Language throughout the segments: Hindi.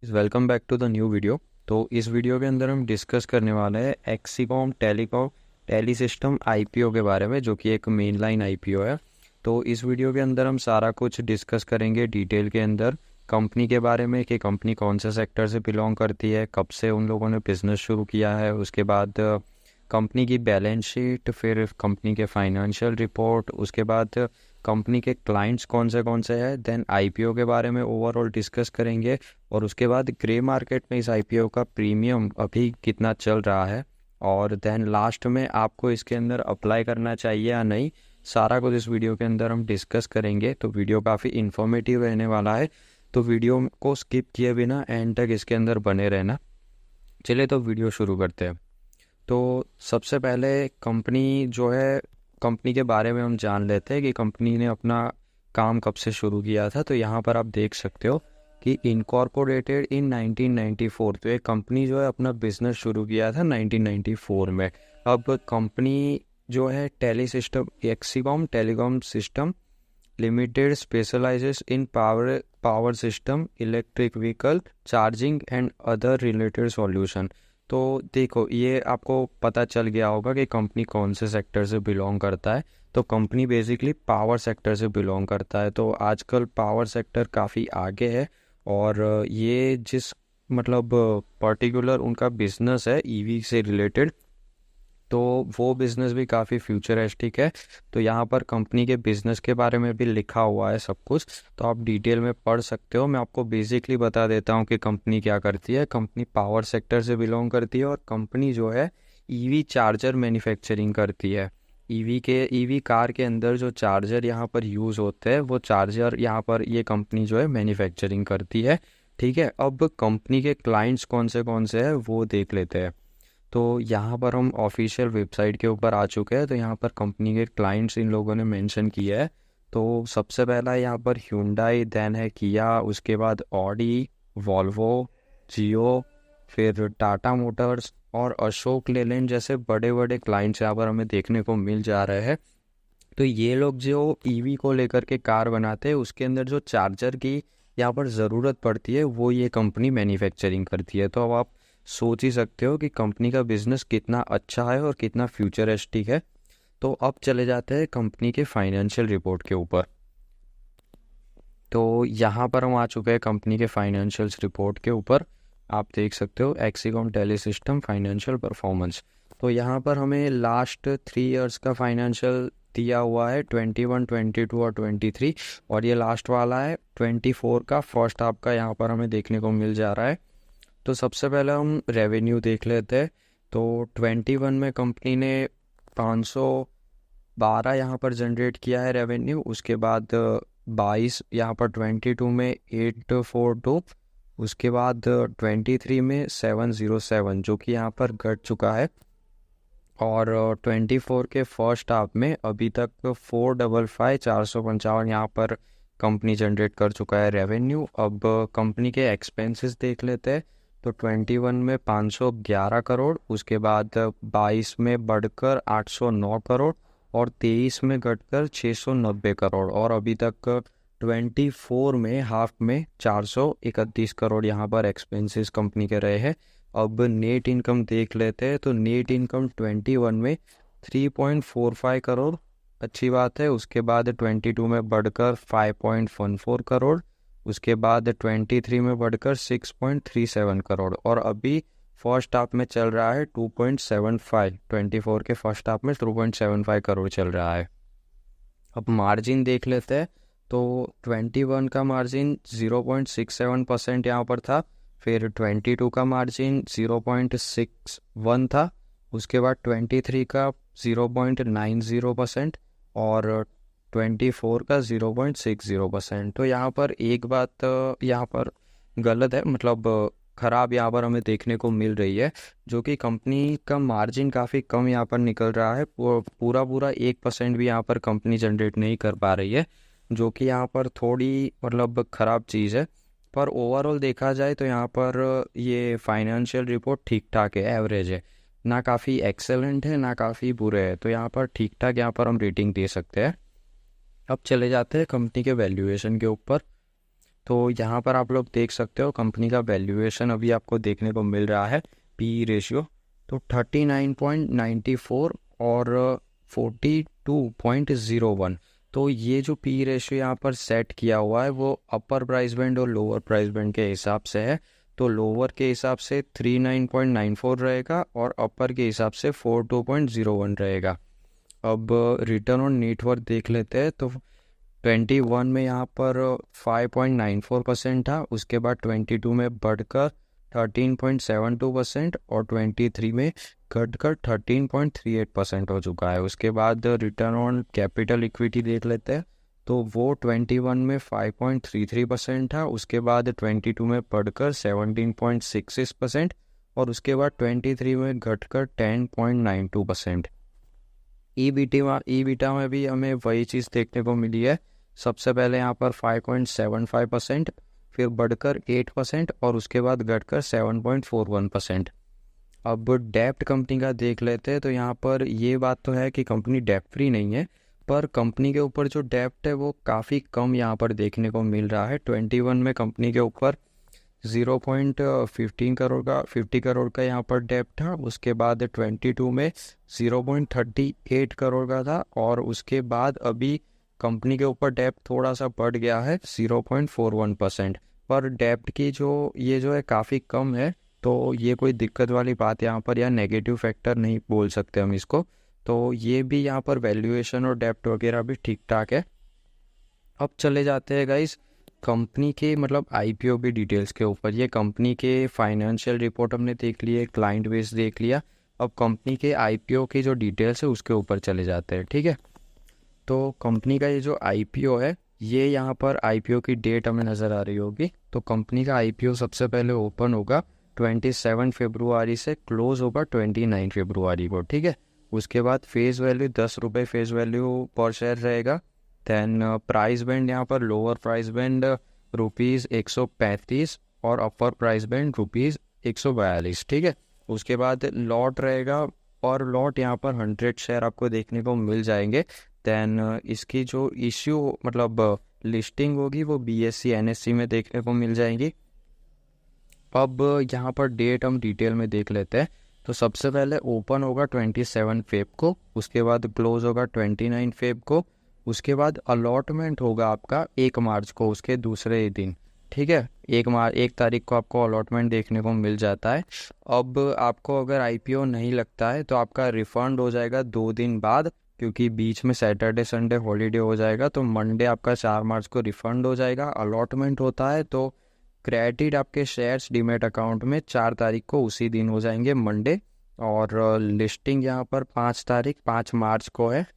Welcome back to the new video. तो इस वीडियो के अंदर हम डिस्कस करने वाले हैं एक्सीकॉम टेलीकॉम टेली सिस्टम आईपीओ के बारे में, जो कि एक मेन लाइन आईपीओ है। तो इस वीडियो के अंदर हम सारा कुछ डिस्कस करेंगे डिटेल के अंदर, कंपनी के बारे में कि कंपनी कौन से सेक्टर से बिलोंग करती है, कब से उन लोगों ने बिजनेस शुरू किया है, उसके बाद कंपनी की बैलेंस शीट, फिर कंपनी के फाइनेंशियल रिपोर्ट, उसके बाद कंपनी के क्लाइंट्स कौन से हैं, देन आईपीओ के बारे में ओवरऑल डिस्कस करेंगे। और उसके बाद ग्रे मार्केट में इस आईपीओ का प्रीमियम अभी कितना चल रहा है, और देन लास्ट में आपको इसके अंदर अप्लाई करना चाहिए या नहीं, सारा कुछ इस वीडियो के अंदर हम डिस्कस करेंगे। तो वीडियो काफ़ी इन्फॉर्मेटिव रहने वाला है, तो वीडियो को स्किप किए बिना एंड तक इसके अंदर बने रहना। चलिए तो वीडियो शुरू करते हैं। तो सबसे पहले कंपनी जो है, कंपनी के बारे में हम जान लेते हैं कि कंपनी ने अपना काम कब से शुरू किया था। तो यहाँ पर आप देख सकते हो कि इनकॉर्पोरेटेड इन 1994। तो एक कंपनी जो है अपना बिजनेस शुरू किया था 1994 में। अब कंपनी जो है tele system Exicom telecom system limited specialises in power system, electric vehicle charging and other related solution. तो देखो, ये आपको पता चल गया होगा कि कंपनी कौन से सेक्टर से बिलोंग करता है। तो कंपनी बेसिकली पावर सेक्टर से बिलोंग करता है। तो आजकल पावर सेक्टर काफ़ी आगे है, और ये जिस मतलब पर्टिकुलर उनका बिजनेस है ईवी से रिलेटेड, तो वो बिज़नेस भी काफ़ी फ्यूचरिस्टिक है। तो यहाँ पर कंपनी के बिज़नेस के बारे में भी लिखा हुआ है सब कुछ, तो आप डिटेल में पढ़ सकते हो। मैं आपको बेसिकली बता देता हूँ कि कंपनी क्या करती है। कंपनी पावर सेक्टर से बिलोंग करती है, और कंपनी जो है ईवी चार्जर मैन्युफैक्चरिंग करती है। ईवी कार के अंदर जो चार्जर यहाँ पर यूज़ होते हैं, वो चार्जर यहाँ पर ये कंपनी जो है मैन्युफैक्चरिंग करती है। ठीक है, अब कंपनी के क्लाइंट्स कौन से हैं वो देख लेते हैं। तो यहाँ पर हम ऑफिशियल वेबसाइट के ऊपर आ चुके हैं। तो यहाँ पर कंपनी के क्लाइंट्स इन लोगों ने मेंशन किया है। तो सबसे पहला यहाँ पर hyundai, देन है किया, उसके बाद ऑडी, वॉल्वो, जियो, फिर टाटा मोटर्स और अशोक लेलैंड जैसे बड़े बड़े क्लाइंट्स यहाँ पर हमें देखने को मिल जा रहे हैं। तो ये लोग जो ईवी को लेकर के कार बनाते हैं, उसके अंदर जो चार्जर की यहाँ पर ज़रूरत पड़ती है, वो ये कंपनी मैन्युफैक्चरिंग करती है। तो अब आप सोच ही सकते हो कि कंपनी का बिजनेस कितना अच्छा है और कितना फ्यूचरिस्टिक है। तो अब चले जाते हैं कंपनी के फाइनेंशियल रिपोर्ट के ऊपर। तो यहाँ पर हम आ चुके हैं कंपनी के फाइनेंशियल रिपोर्ट के ऊपर। आप देख सकते हो एक्सीकॉम टेली सिस्टम फाइनेंशियल परफॉर्मेंस। तो यहाँ पर हमें लास्ट 3 इयर्स का फाइनेंशियल दिया हुआ है, 21, 22 और 23। और ये लास्ट वाला है 24 का फर्स्ट हाफ का, यहाँ पर हमें देखने को मिल जा रहा है। तो सबसे पहले हम रेवेन्यू देख लेते हैं। तो 21 में कंपनी ने 512 यहाँ पर जनरेट किया है रेवेन्यू। उसके बाद 22 यहाँ पर 22 में 842, उसके बाद 23 में 707, जो कि यहाँ पर घट चुका है। और 24 के फर्स्ट हाफ में अभी तक 455 455 यहाँ पर कंपनी जनरेट कर चुका है रेवेन्यू। अब कंपनी के एक्सपेंसेस देख लेते हैं। तो 21 में 511 करोड़, उसके बाद 22 में बढ़कर 809 करोड़, और 23 में घटकर 690 करोड़, और अभी तक 24 में हाफ में 431 करोड़ यहाँ पर एक्सपेंसेस कंपनी के रहे हैं। अब नेट इनकम देख लेते हैं। तो नेट इनकम 21 में 3.45 करोड़, अच्छी बात है। उसके बाद 22 में बढ़कर 5.14 करोड़, उसके बाद 23 में बढ़कर 6.37 करोड़, और अभी फर्स्ट हाफ में चल रहा है 2.75, 24 के फर्स्ट हाफ में 2.75 करोड़ चल रहा है। अब मार्जिन देख लेते हैं। तो 21 का मार्जिन 0.67% यहाँ पर था, फिर 22 का मार्जिन 0.61 था, उसके बाद 23 का 0.90% और 24 का 0.60%। तो यहाँ पर एक बात यहाँ पर गलत है, मतलब ख़राब यहाँ पर हमें देखने को मिल रही है, जो कि कंपनी का मार्जिन काफ़ी कम यहाँ पर निकल रहा है। पूरा 1% भी यहाँ पर कंपनी जनरेट नहीं कर पा रही है, जो कि यहाँ पर थोड़ी मतलब ख़राब चीज़ है। पर ओवरऑल देखा जाए तो यहाँ पर ये फाइनेंशियल रिपोर्ट ठीक ठाक है, एवरेज है, ना काफ़ी एक्सेलेंट है ना काफ़ी बुरे है। तो यहाँ पर ठीक ठाक यहाँ पर हम रेटिंग दे सकते हैं। अब चले जाते हैं कंपनी के वैल्यूएशन के ऊपर। तो यहाँ पर आप लोग देख सकते हो कंपनी का वैल्यूएशन अभी आपको देखने को मिल रहा है, पी रेशियो तो 39.94 और 42.01। तो ये जो पी रेशियो यहाँ पर सेट किया हुआ है वो अपर प्राइस बैंड और लोअर प्राइस बैंड के हिसाब से है। तो लोअर के हिसाब से 39.94 रहेगा और अपर के हिसाब से 42.01 रहेगा। अब रिटर्न ऑन नेटवर्थ देख लेते हैं। तो 21 में यहाँ पर 5.94% था, उसके बाद 22 में बढ़कर 13.72% और 23 में घटकर 13.38% हो चुका है। उसके बाद रिटर्न ऑन कैपिटल इक्विटी देख लेते हैं। तो वो 21 में 5.33% था, उसके बाद 22 में बढ़कर 17.66% और उसके बाद 23 में घटकर 10.92%। ईबीटा में भी हमें वही चीज़ देखने को मिली है। सबसे पहले यहाँ पर 5.75%, फिर बढ़कर 8% और उसके बाद घटकर 7.41%। अब डेप्ट कंपनी का देख लेते हैं। तो यहाँ पर ये बात तो है कि कंपनी डेप्ट फ्री नहीं है, पर कंपनी के ऊपर जो डेप्ट है वो काफ़ी कम यहाँ पर देखने को मिल रहा है। 21 में कंपनी के ऊपर 50 करोड़ का यहाँ पर डेप्ट था, उसके बाद 22 में 0.38 करोड़ का था और उसके बाद अभी कंपनी के ऊपर डेप्ट थोड़ा सा बढ़ गया है 0.41%। पर डेप्ट की ये जो है काफ़ी कम है, तो ये कोई दिक्कत वाली बात यहाँ पर या नेगेटिव फैक्टर नहीं बोल सकते हम इसको। तो ये भी यहाँ पर वैल्यूएशन और डेप्ट वगैरह भी ठीक ठाक है। अब चले जाते हैं गाइस कंपनी के मतलब आईपीओ की डिटेल्स के ऊपर। ये कंपनी के फाइनेंशियल रिपोर्ट हमने देख लिए, क्लाइंट बेस देख लिया। अब कंपनी के आईपीओ की जो डिटेल्स है उसके ऊपर चले जाते हैं, ठीक है। तो कंपनी का ये जो आईपीओ है, ये यहाँ पर आईपीओ की डेट हमें नज़र आ रही होगी। तो कंपनी का आईपीओ सबसे पहले ओपन होगा 27 फरवरी से क्लोज होगा 29 फरवरी को, ठीक है। उसके बाद फेस वैल्यू 10 रुपये फेस वैल्यू पर शेयर रहेगा। देन प्राइस बैंड यहाँ पर लोअर प्राइस बैंड ₹135 और अपर प्राइस बैंड ₹142, ठीक है। उसके बाद लॉट रहेगा और लॉट यहाँ पर 100 शेयर आपको देखने को मिल जाएंगे। देन इसकी जो इश्यू मतलब लिस्टिंग होगी वो बीएससी एनएससी में देखने को मिल जाएंगी। अब यहाँ पर डेट हम डिटेल में देख लेते हैं। तो सबसे पहले ओपन होगा 27 फेब को, उसके बाद क्लोज होगा 29 फेब को, उसके बाद अलॉटमेंट होगा आपका 1 मार्च को, उसके दूसरे दिन, ठीक है। 1 तारीख को आपको अलॉटमेंट देखने को मिल जाता है। अब आपको अगर आईपीओ नहीं लगता है तो आपका रिफंड हो जाएगा 2 दिन बाद, क्योंकि बीच में सैटरडे संडे हॉलीडे हो जाएगा। तो मंडे आपका 4 मार्च को रिफंड हो जाएगा। अलॉटमेंट होता है तो क्रेडिट आपके शेयर्स डीमेट अकाउंट में 4 तारीख को उसी दिन हो जाएंगे मंडे। और लिस्टिंग यहाँ पर 5 मार्च को है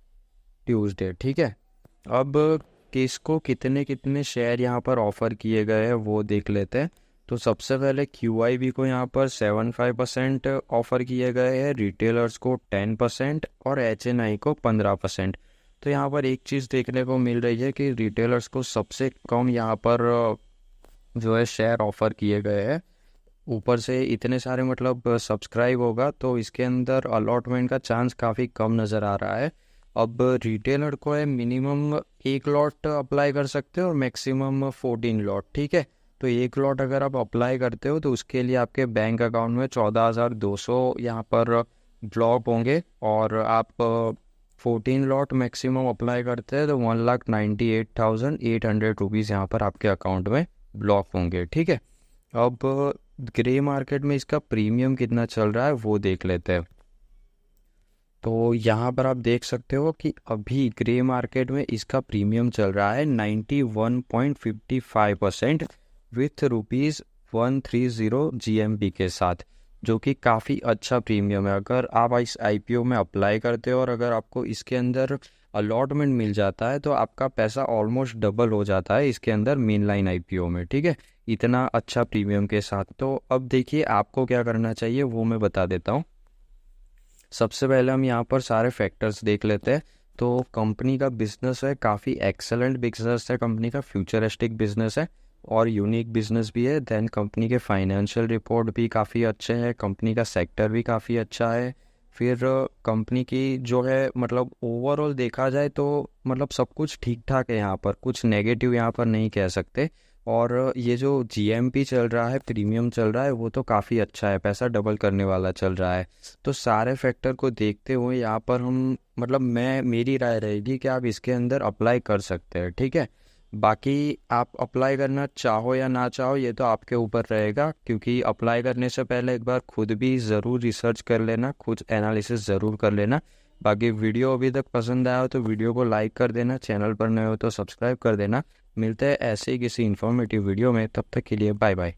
ट्यूसडे, ठीक है। अब किसको कितने कितने शेयर यहाँ पर ऑफर किए गए हैं वो देख लेते हैं। तो सबसे पहले QIB को यहाँ पर 75% ऑफर किए गए हैं, रिटेलर्स को 10% और HNI को 15%। तो यहाँ पर एक चीज़ देखने को मिल रही है कि रिटेलर्स को सबसे कम यहाँ पर जो है शेयर ऑफर किए गए हैं। ऊपर से इतने सारे मतलब सब्सक्राइब होगा तो इसके अंदर अलॉटमेंट का चांस काफ़ी कम नज़र आ रहा है। अब रिटेलर को है मिनिमम 1 लॉट अप्लाई कर सकते हो और मैक्सिमम 14 लॉट, ठीक है। तो 1 लॉट अगर आप अप्लाई करते हो तो उसके लिए आपके बैंक अकाउंट में 14,200 यहाँ पर ब्लॉक होंगे, और आप 14 लॉट मैक्सिमम अप्लाई करते हैं तो 1,98,800 रुपीज़ यहाँ पर आपके अकाउंट में ब्लॉक होंगे, ठीक है। अब ग्रे मार्केट में इसका प्रीमियम कितना चल रहा है वो देख लेते हैं। तो यहाँ पर आप देख सकते हो कि अभी ग्रे मार्केट में इसका प्रीमियम चल रहा है 91.55% विथ ₹130 GMP के साथ, जो कि काफ़ी अच्छा प्रीमियम है। अगर आप इस आईपीओ में अप्लाई करते हो और अगर आपको इसके अंदर अलॉटमेंट मिल जाता है तो आपका पैसा ऑलमोस्ट डबल हो जाता है इसके अंदर मेन लाइन आईपीओ में, ठीक है, इतना अच्छा प्रीमियम के साथ। तो अब देखिए आपको क्या करना चाहिए वो मैं बता देता हूँ। सबसे पहले हम यहाँ पर सारे फैक्टर्स देख लेते हैं। तो कंपनी का बिजनेस है काफ़ी एक्सेलेंट बिजनेस है, कंपनी का फ्यूचरिस्टिक बिजनेस है और यूनिक बिजनेस भी है। देन कंपनी के फाइनेंशियल रिपोर्ट भी काफ़ी अच्छे हैं, कंपनी का सेक्टर भी काफ़ी अच्छा है, फिर कंपनी की जो है मतलब ओवरऑल देखा जाए तो मतलब सब कुछ ठीक ठाक है यहाँ पर, कुछ नेगेटिव यहाँ पर नहीं कह सकते। और ये जो जीएमपी चल रहा है, प्रीमियम चल रहा है, वो तो काफ़ी अच्छा है, पैसा डबल करने वाला चल रहा है। तो सारे फैक्टर को देखते हुए यहाँ पर हम मतलब मेरी राय रहेगी कि आप इसके अंदर अप्लाई कर सकते हैं, ठीक है। बाकी आप अप्लाई करना चाहो या ना चाहो ये तो आपके ऊपर रहेगा, क्योंकि अप्लाई करने से पहले एक बार खुद भी ज़रूर रिसर्च कर लेना, खुद एनालिसिस ज़रूर कर लेना। बाकी वीडियो अभी तक पसंद आया हो तो वीडियो को लाइक कर देना, चैनल पर नए हो तो सब्सक्राइब कर देना। मिलते हैं ऐसे ही किसी इन्फॉर्मेटिव वीडियो में, तब तक के लिए बाय बाय।